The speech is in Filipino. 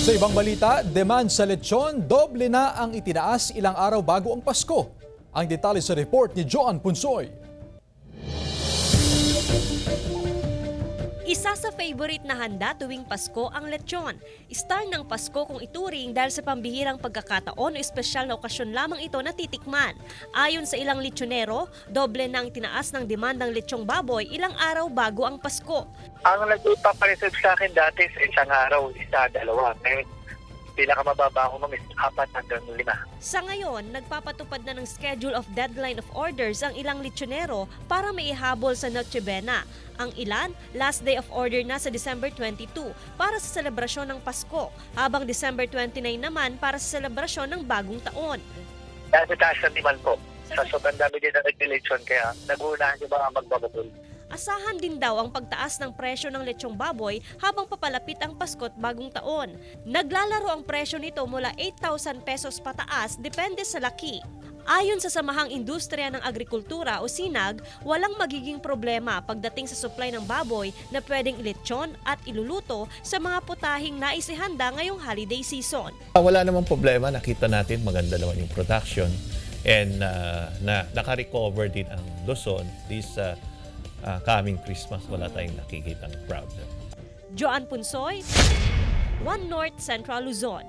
Sa ibang balita, demand sa lechon, doble na ang itinaas ilang araw bago ang Pasko. Ang detalye sa report ni Joan Punsoy. Isa sa favorite na handa tuwing Pasko ang lechon. Star ng Pasko kung ituring dahil sa pambihirang pagkakataon o espesyal na okasyon lamang ito natitikman. Ayon sa ilang lechonero, doble na ang tinaas ng demand ng lechong baboy ilang araw bago ang Pasko. Ang nagpapalisod sa akin dati sa isang araw, isa, dalawa. Ngayon, pinakamababa ko is 4 hanggang 5. Sa ngayon, nagpapatupad na ng schedule of deadline of orders ang ilang lechonero para maihabol sa Noche Buena. Ang ilan, last day of order na sa December 22 para sa selebrasyon ng Pasko, habang December 29 naman para sa selebrasyon ng Bagong Taon. Dahil sa taas ng demand po, sa sobrang dami din na nag-election, kaya nag-uunahan yung mga magbababol. Asahan din daw ang pagtaas ng presyo ng lechong baboy habang papalapit ang Pasko at Bagong Taon. Naglalaro ang presyo nito mula 8,000 pesos pataas depende sa laki. Ayon sa Samahang Industriya ng Agrikultura o SINAG, walang magiging problema pagdating sa supply ng baboy na pwedeng ilechon at iluluto sa mga putahing naisihanda ngayong holiday season. Wala namang problema, nakita natin maganda naman yung production and naka-recover din ang Luzon this coming Christmas. Wala tayong nakikitang problem. Joan Punsoy, One North Central Luzon.